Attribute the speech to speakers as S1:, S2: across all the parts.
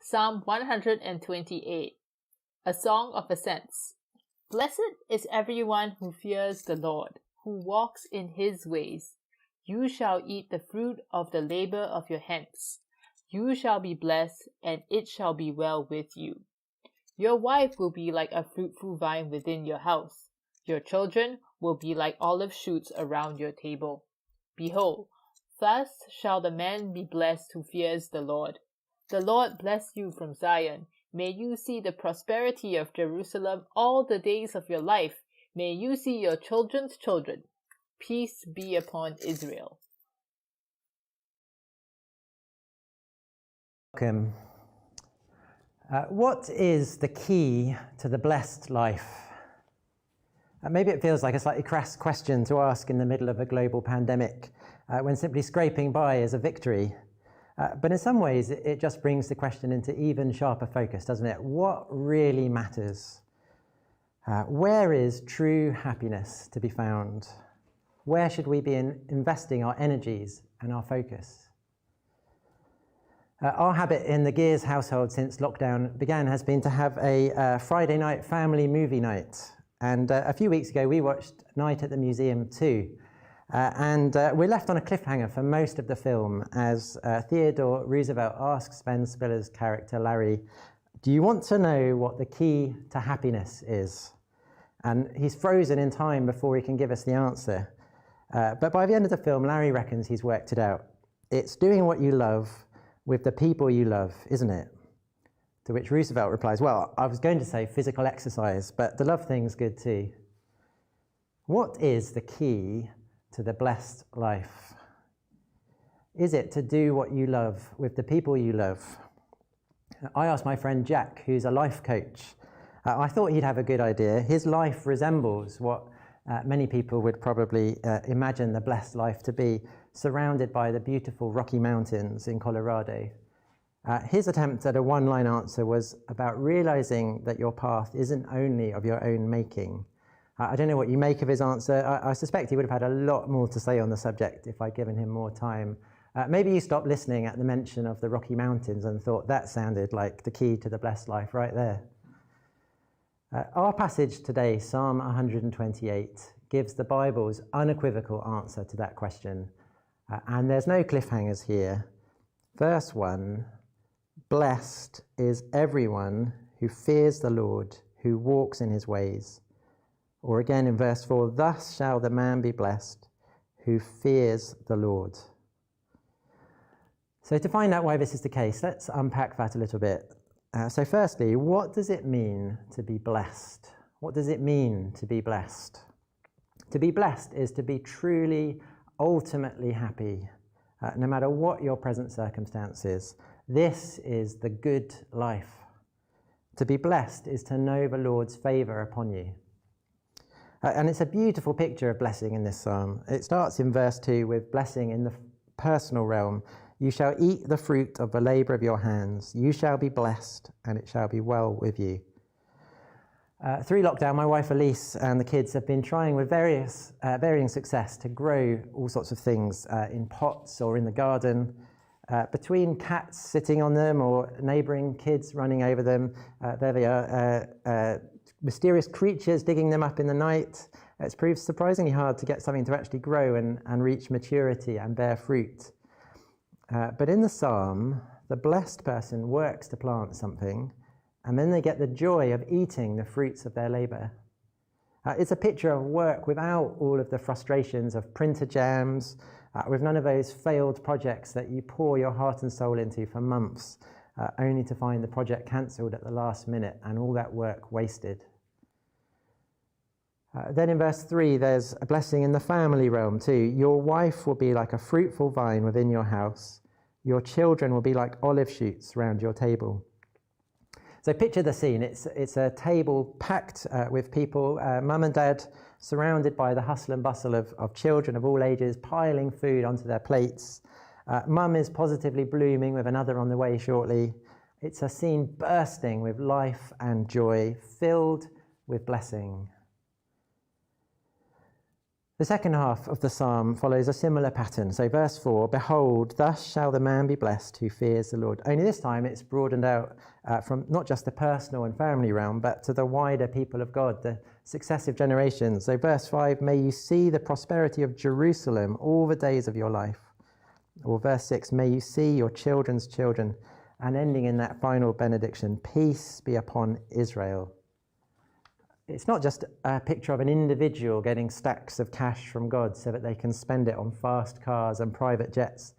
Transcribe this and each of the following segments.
S1: Psalm 128, a song of ascents. Blessed is everyone who fears the Lord, who walks in his ways. You shall eat the fruit of the labor of your hands. You shall be blessed, and it shall be well with you. Your wife will be like a fruitful vine within your house. Your children will be like olive shoots around your table. Behold, thus shall the man be blessed who fears the Lord. The Lord bless you from Zion. May you see the prosperity of Jerusalem all the days of your life. May you see your children's children. Peace be upon Israel.
S2: Welcome. What is the key to the blessed life? Maybe it feels like a slightly crass question to ask in the middle of a global pandemic, when simply scraping by is a victory. But in some ways, it just brings the question into even sharper focus, doesn't it? What really matters? Where is true happiness to be found? Where should we be investing our energies and our focus? Our habit in the Geers household since lockdown began has been to have a Friday night family movie night. And a few weeks ago, we watched Night at the Museum 2. And we're left on a cliffhanger for most of the film as Theodore Roosevelt asks Ben Stiller's character Larry, do you want to know what the key to happiness is? And he's frozen in time before he can give us the answer. But by the end of the film, Larry reckons he's worked it out. It's doing what you love with the people you love, isn't it? To which Roosevelt replies, well, I was going to say physical exercise, but the love thing's good too. What is the key to the blessed life? Is it to do what you love with the people you love? I asked my friend Jack, who's a life coach. I thought he'd have a good idea. His life resembles what many people would probably imagine the blessed life to be, surrounded by the beautiful Rocky Mountains in Colorado. His attempt at a one-line answer was about realizing that your path isn't only of your own making. I don't know what you make of his answer. I suspect he would have had a lot more to say on the subject if I'd given him more time. Maybe you stopped listening at the mention of the Rocky Mountains and thought that sounded like the key to the blessed life right there. Our passage today, Psalm 128, gives the Bible's unequivocal answer to that question. And there's no cliffhangers here. Verse 1, blessed is everyone who fears the Lord, who walks in his ways. Or again in verse 4, thus shall the man be blessed who fears the Lord. So to find out why this is the case, let's unpack that a little bit. So firstly, what does it mean to be blessed? What does it mean to be blessed? To be blessed is to be truly, ultimately happy, no matter what your present circumstances. This is the good life. To be blessed is to know the Lord's favour upon you. And it's a beautiful picture of blessing in this psalm. It starts in verse 2 with blessing in the personal realm. You shall eat the fruit of the labour of your hands. You shall be blessed, and it shall be well with you. Through lockdown, my wife Elise and the kids have been trying with varying success to grow all sorts of things in pots or in the garden. Between cats sitting on them or neighbouring kids running over them, there they are. Mysterious creatures digging them up in the night. It's proved surprisingly hard to get something to actually grow and reach maturity and bear fruit. But in the psalm, the blessed person works to plant something, and then they get the joy of eating the fruits of their labour. It's a picture of work without all of the frustrations of printer jams, with none of those failed projects that you pour your heart and soul into for months, only to find the project cancelled at the last minute and all that work wasted. Then in verse 3, there's a blessing in the family realm too. Your wife will be like a fruitful vine within your house. Your children will be like olive shoots around your table. So picture the scene. It's a table packed with people, mum and dad, surrounded by the hustle and bustle of children of all ages, piling food onto their plates. Mum is positively blooming with another on the way shortly. It's a scene bursting with life and joy, filled with blessing. The second half of the psalm follows a similar pattern. So verse 4, behold, thus shall the man be blessed who fears the Lord. Only this time it's broadened out from not just the personal and family realm, but to the wider people of God, the successive generations. So verse 5, may you see the prosperity of Jerusalem all the days of your life. Or verse 6, may you see your children's children. And ending in that final benediction, peace be upon Israel. It's not just a picture of an individual getting stacks of cash from God so that they can spend it on fast cars and private jets.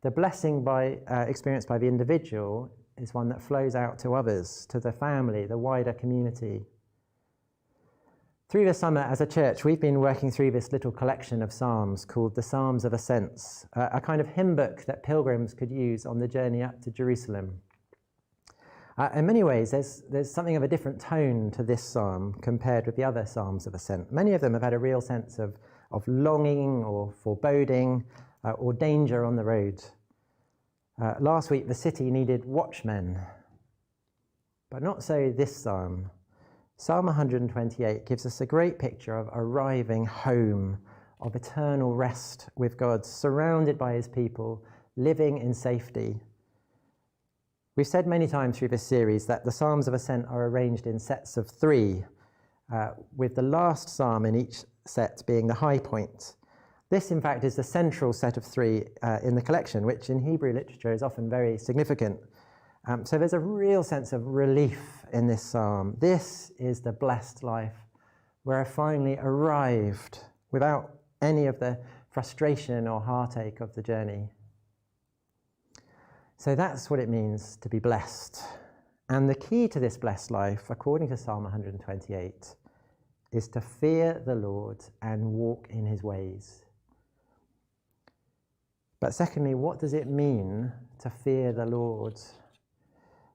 S2: The blessing experienced by the individual is one that flows out to others, to the family, the wider community. Through the summer as a church, we've been working through this little collection of psalms called the Psalms of Ascents, a kind of hymn book that pilgrims could use on the journey up to Jerusalem. In many ways, there's something of a different tone to this psalm compared with the other psalms of ascent. Many of them have had a real sense of longing or foreboding or danger on the road. Last week, the city needed watchmen, but not so this psalm. Psalm 128 gives us a great picture of arriving home, of eternal rest with God, surrounded by his people, living in safety. We've said many times through this series that the Psalms of Ascent are arranged in sets of 3, with the last psalm in each set being the high point. This, in fact, is the central set of 3 in the collection, which in Hebrew literature is often very significant. So there's a real sense of relief in this psalm. This is the blessed life where I finally arrived without any of the frustration or heartache of the journey. So that's what it means to be blessed. And the key to this blessed life, according to Psalm 128, is to fear the Lord and walk in his ways. But secondly, what does it mean to fear the Lord?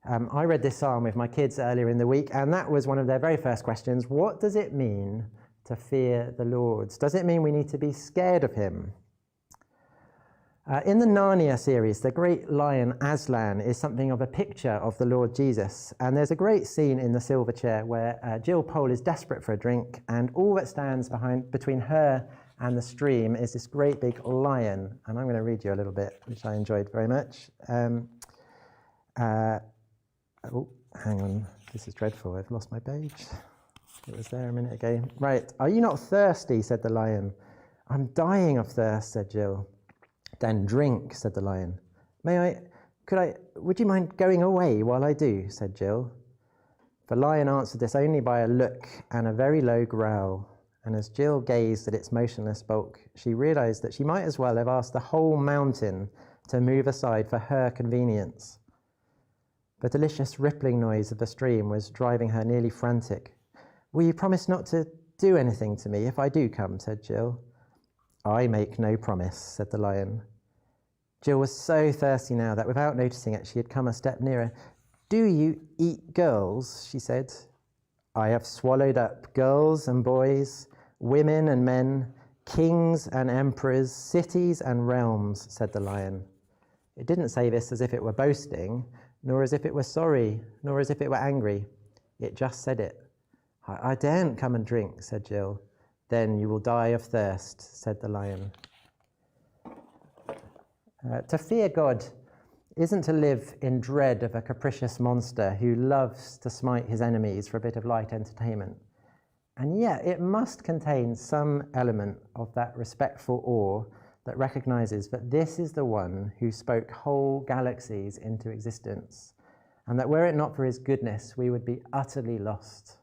S2: I read this psalm with my kids earlier in the week, and that was one of their very first questions. What does it mean to fear the Lord? Does it mean we need to be scared of him? In the Narnia series, the great lion Aslan is something of a picture of the Lord Jesus. And there's a great scene in the silver chair where Jill Pole is desperate for a drink, and all that stands between her and the stream is this great big lion. And I'm going to read you a little bit, which I enjoyed very much. Hang on. This is dreadful. I've lost my page. It was there a minute ago. Right. Are you not thirsty? Said the lion. I'm dying of thirst, said Jill. Then drink, said the lion. Would you mind going away while I do, said Jill. The lion answered this only by a look and a very low growl, and as Jill gazed at its motionless bulk, she realised that she might as well have asked the whole mountain to move aside for her convenience. The delicious rippling noise of the stream was driving her nearly frantic. Will you promise not to do anything to me if I do come, said Jill. I make no promise, said the lion. Jill was so thirsty now that without noticing it, she had come a step nearer. Do you eat girls? She said. I have swallowed up girls and boys, women and men, kings and emperors, cities and realms, said the lion. It didn't say this as if it were boasting, nor as if it were sorry, nor as if it were angry. It just said it. I daren't come and drink, said Jill. Then you will die of thirst, said the lion. To fear God isn't to live in dread of a capricious monster who loves to smite his enemies for a bit of light entertainment. And yet it must contain some element of that respectful awe that recognizes that this is the one who spoke whole galaxies into existence, and that were it not for his goodness, we would be utterly lost.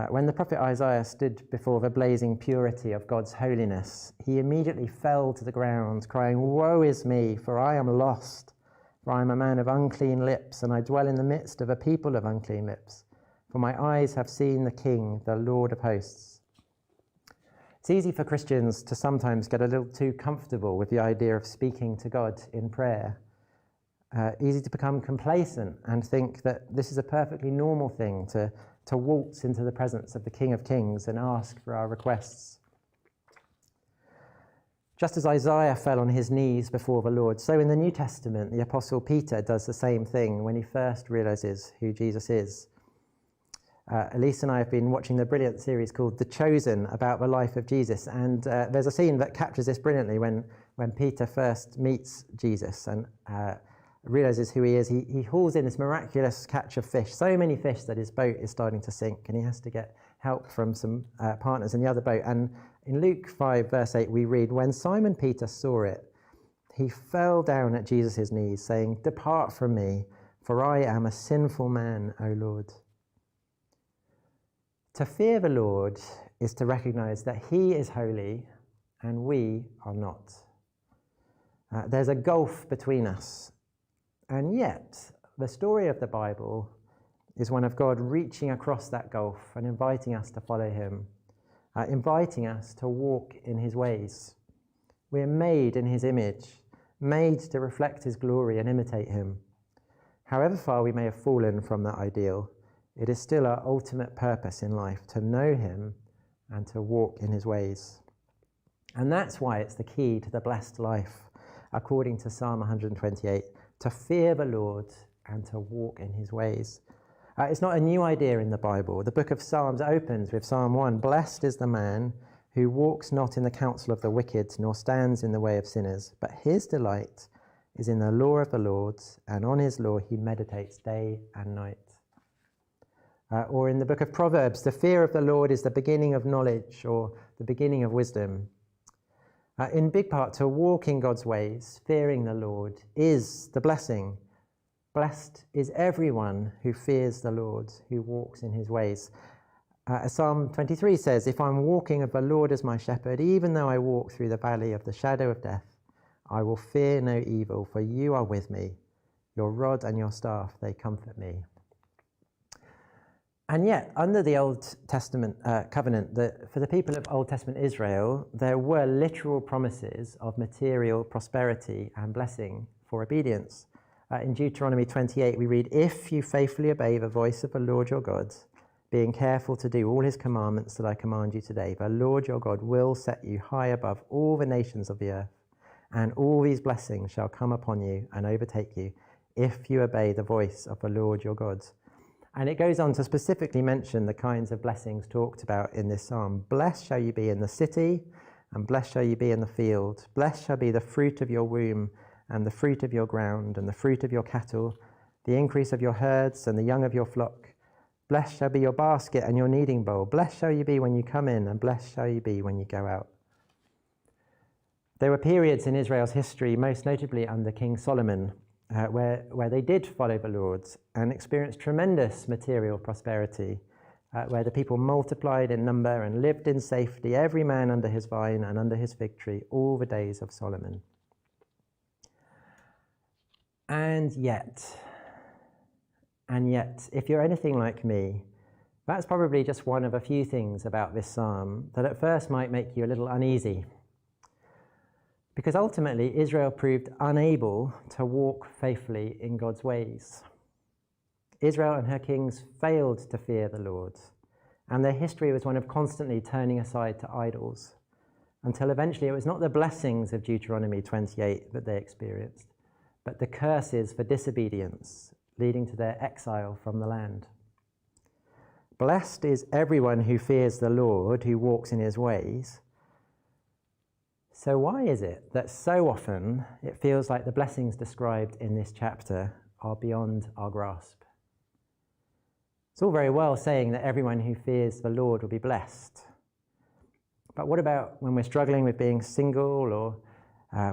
S2: When the prophet Isaiah stood before the blazing purity of God's holiness, he immediately fell to the ground, crying, Woe is me, for I am lost, for I am a man of unclean lips, and I dwell in the midst of a people of unclean lips. For my eyes have seen the King, the Lord of hosts. It's easy for Christians to sometimes get a little too comfortable with the idea of speaking to God in prayer. Easy to become complacent and think that this is a perfectly normal thing to waltz into the presence of the King of Kings and ask for our requests. Just as Isaiah fell on his knees before the Lord, so in the New Testament, the Apostle Peter does the same thing when he first realizes who Jesus is. Elise and I have been watching the brilliant series called The Chosen about the life of Jesus, and there's a scene that captures this brilliantly when Peter first meets Jesus and realizes who he is. He hauls in this miraculous catch of fish, so many fish that his boat is starting to sink, and he has to get help from some partners in the other boat. And in Luke 5 verse 8 we read, "When Simon Peter saw it, he fell down at Jesus' knees, saying, 'Depart from me, for I am a sinful man, O Lord.'" To fear the Lord is to recognize that he is holy and we are not. There's a gulf between us, and yet the story of the Bible is one of God reaching across that gulf and inviting us to follow him, inviting us to walk in his ways. We're made in his image, made to reflect his glory and imitate him. However far we may have fallen from that ideal, it is still our ultimate purpose in life to know him and to walk in his ways. And that's why it's the key to the blessed life, according to Psalm 128, to fear the Lord and to walk in his ways. It's not a new idea in the Bible. The book of Psalms opens with Psalm 1, "Blessed is the man who walks not in the counsel of the wicked, nor stands in the way of sinners, but his delight is in the law of the Lord, and on his law he meditates day and night." Or in the book of Proverbs, "The fear of the Lord is the beginning of knowledge," or the beginning of wisdom. In big part, to walk in God's ways, fearing the Lord, is the blessing. Blessed is everyone who fears the Lord, who walks in his ways. As Psalm 23 says, "If I'm walking of the Lord as my shepherd, even though I walk through the valley of the shadow of death, I will fear no evil, for you are with me. Your rod and your staff, they comfort me." And yet, under the Old Testament covenant, for the people of Old Testament Israel, there were literal promises of material prosperity and blessing for obedience. In Deuteronomy 28, we read, "If you faithfully obey the voice of the Lord your God, being careful to do all his commandments that I command you today, the Lord your God will set you high above all the nations of the earth, and all these blessings shall come upon you and overtake you, if you obey the voice of the Lord your God." And it goes on to specifically mention the kinds of blessings talked about in this psalm. "Blessed shall you be in the city, and blessed shall you be in the field. Blessed shall be the fruit of your womb, and the fruit of your ground, and the fruit of your cattle, the increase of your herds, and the young of your flock. Blessed shall be your basket and your kneading bowl. Blessed shall you be when you come in, and blessed shall you be when you go out." There were periods in Israel's history, most notably under King Solomon, where they did follow the Lord and experienced tremendous material prosperity, where the people multiplied in number and lived in safety, every man under his vine and under his fig tree, all the days of Solomon. And yet, if you're anything like me, that's probably just one of a few things about this psalm that at first might make you a little uneasy. Because ultimately, Israel proved unable to walk faithfully in God's ways. Israel and her kings failed to fear the Lord, and their history was one of constantly turning aside to idols, until eventually it was not the blessings of Deuteronomy 28 that they experienced, but the curses for disobedience, leading to their exile from the land. Blessed is everyone who fears the Lord, who walks in his ways. So why is it that so often it feels like the blessings described in this chapter are beyond our grasp? It's all very well saying that everyone who fears the Lord will be blessed. But what about when we're struggling with being single, or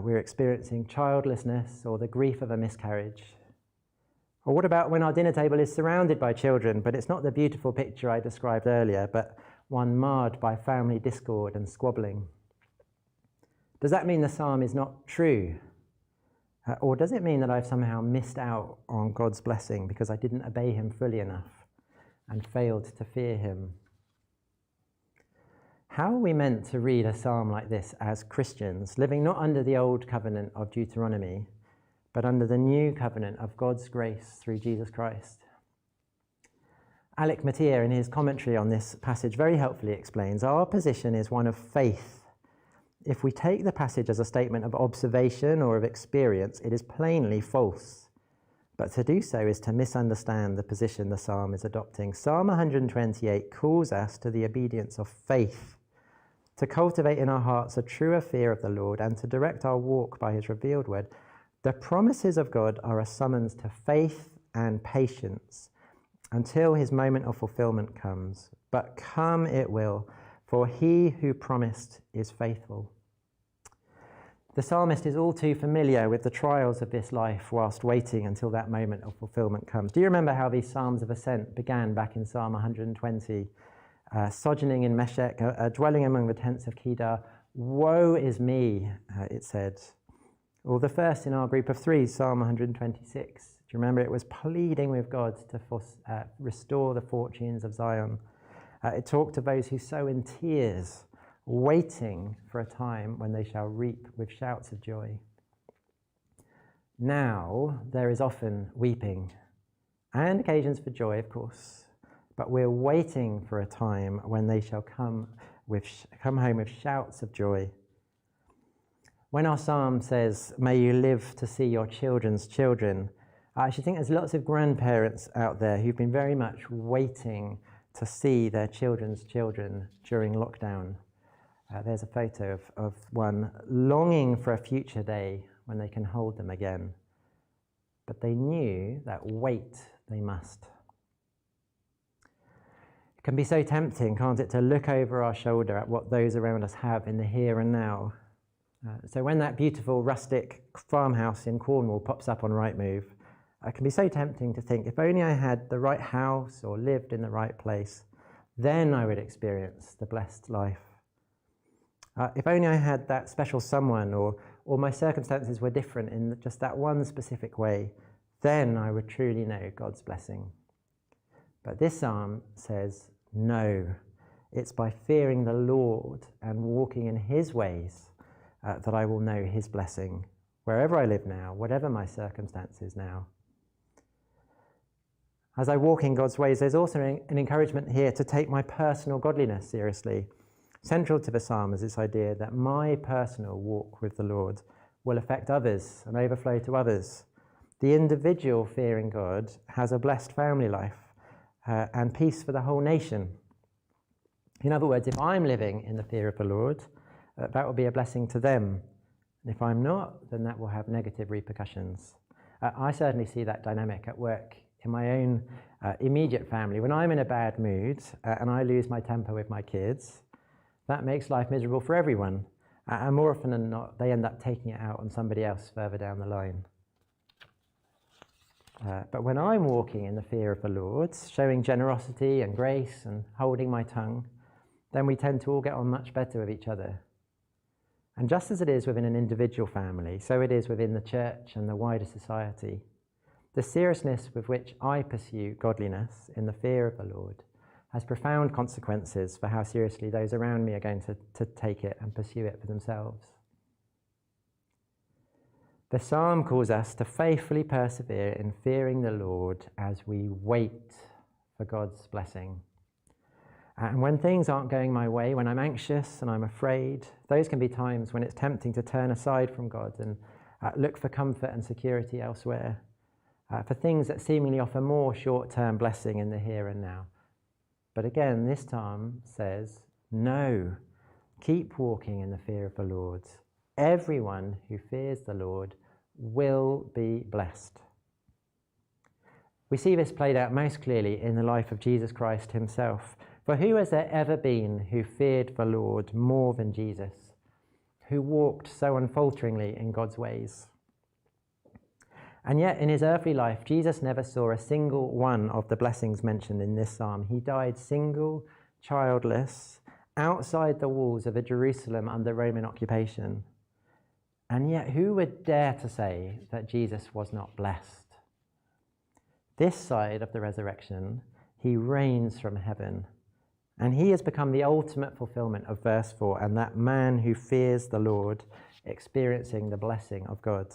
S2: we're experiencing childlessness, or the grief of a miscarriage? Or what about when our dinner table is surrounded by children, but it's not the beautiful picture I described earlier, but one marred by family discord and squabbling? Does that mean the psalm is not true? Or does it mean that I've somehow missed out on God's blessing because I didn't obey him fully enough and failed to fear him? How are we meant to read a psalm like this as Christians, living not under the old covenant of Deuteronomy, but under the new covenant of God's grace through Jesus Christ? Alec Matier, in his commentary on this passage, very helpfully explains, our position is one of faith. If we take the passage as a statement of observation or of experience, it is plainly false. But to do so is to misunderstand the position the psalm is adopting. Psalm 128 calls us to the obedience of faith, to cultivate in our hearts a truer fear of the Lord and to direct our walk by his revealed word. The promises of God are a summons to faith and patience until his moment of fulfillment comes. But come it will, for he who promised is faithful. The psalmist is all too familiar with the trials of this life whilst waiting until that moment of fulfillment comes. Do you remember how these psalms of ascent began back in Psalm 120? Sojourning in Meshech, dwelling among the tents of Kedar. Woe is me, it said. Or the first in our group of three, Psalm 126. Do you remember? It was pleading with God to restore the fortunes of Zion. It talked to those who sow in tears, waiting for a time when they shall reap with shouts of joy. Now there is often weeping and occasions for joy, of course, but we're waiting for a time when they shall come home with shouts of joy. When our psalm says, may you live to see your children's children, I actually think there's lots of grandparents out there who've been very much waiting to see their children's children during lockdown. There's a photo of one longing for a future day when they can hold them again. But they knew that wait they must. It can be so tempting, can't it, to look over our shoulder at what those around us have in the here and now. So when that beautiful rustic farmhouse in Cornwall pops up on Rightmove, it can be so tempting to think, if only I had the right house or lived in the right place, then I would experience the blessed life. If only I had that special someone or my circumstances were different in just that one specific way, then I would truly know God's blessing. But this psalm says, no, it's by fearing the Lord and walking in his ways that I will know his blessing, wherever I live now, whatever my circumstances now. As I walk in God's ways, there's also an encouragement here to take my personal godliness seriously. Central to the psalm is this idea that my personal walk with the Lord will affect others and overflow to others. The individual fearing God has a blessed family life and peace for the whole nation. In other words, if I'm living in the fear of the Lord, that will be a blessing to them. And if I'm not, then that will have negative repercussions. I certainly see that dynamic at work in my own immediate family. When I'm in a bad mood and I lose my temper with my kids, that makes life miserable for everyone. And more often than not, they end up taking it out on somebody else further down the line. But when I'm walking in the fear of the Lord, showing generosity and grace and holding my tongue, then we tend to all get on much better with each other. And just as it is within an individual family, so it is within the church and the wider society. The seriousness with which I pursue godliness in the fear of the Lord has profound consequences for how seriously those around me are going to take it and pursue it for themselves. The psalm calls us to faithfully persevere in fearing the Lord as we wait for God's blessing. And when things aren't going my way, when I'm anxious and I'm afraid, those can be times when it's tempting to turn aside from God and look for comfort and security elsewhere, for things that seemingly offer more short-term blessing in the here and now. But again, this psalm says, no, keep walking in the fear of the Lord. Everyone who fears the Lord will be blessed. We see this played out most clearly in the life of Jesus Christ himself. For who has there ever been who feared the Lord more than Jesus, who walked so unfalteringly in God's ways? And yet in his earthly life, Jesus never saw a single one of the blessings mentioned in this psalm. He died single, childless, outside the walls of a Jerusalem under Roman occupation. And yet who would dare to say that Jesus was not blessed? This side of the resurrection, he reigns from heaven. And he has become the ultimate fulfillment of verse 4, and that man who fears the Lord, experiencing the blessing of God.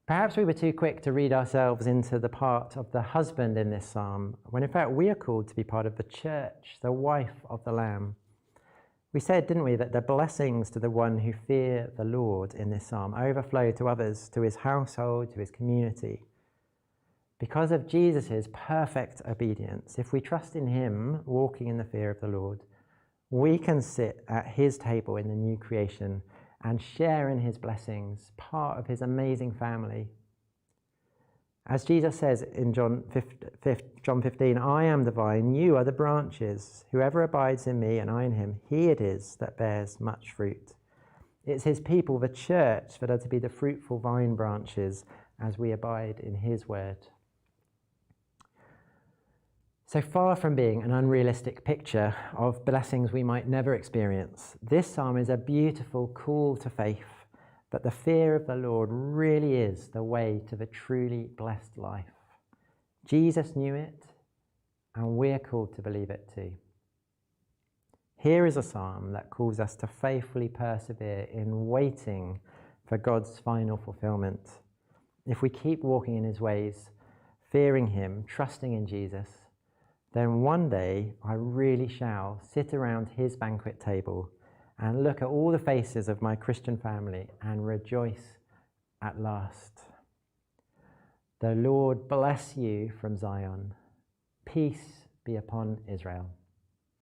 S2: Perhaps we were too quick to read ourselves into the part of the husband in this psalm, when in fact we are called to be part of the church, the wife of the Lamb. We said, didn't we, that the blessings to the one who fear the Lord in this psalm overflow to others, to his household, to his community. Because of Jesus' perfect obedience, if we trust in him, walking in the fear of the Lord, we can sit at his table in the new creation and share in his blessings, part of his amazing family. As Jesus says in John 15, I am the vine, you are the branches. Whoever abides in me and I in him, he it is that bears much fruit. It's his people, the church, that are to be the fruitful vine branches as we abide in his word. So far from being an unrealistic picture of blessings we might never experience, this psalm is a beautiful call to faith that the fear of the Lord really is the way to the truly blessed life. Jesus knew it, and we're called to believe it too. Here is a psalm that calls us to faithfully persevere in waiting for God's final fulfillment. If we keep walking in his ways, fearing him, trusting in Jesus, then one day I really shall sit around his banquet table and look at all the faces of my Christian family and rejoice at last. The Lord bless you from Zion. Peace be upon Israel.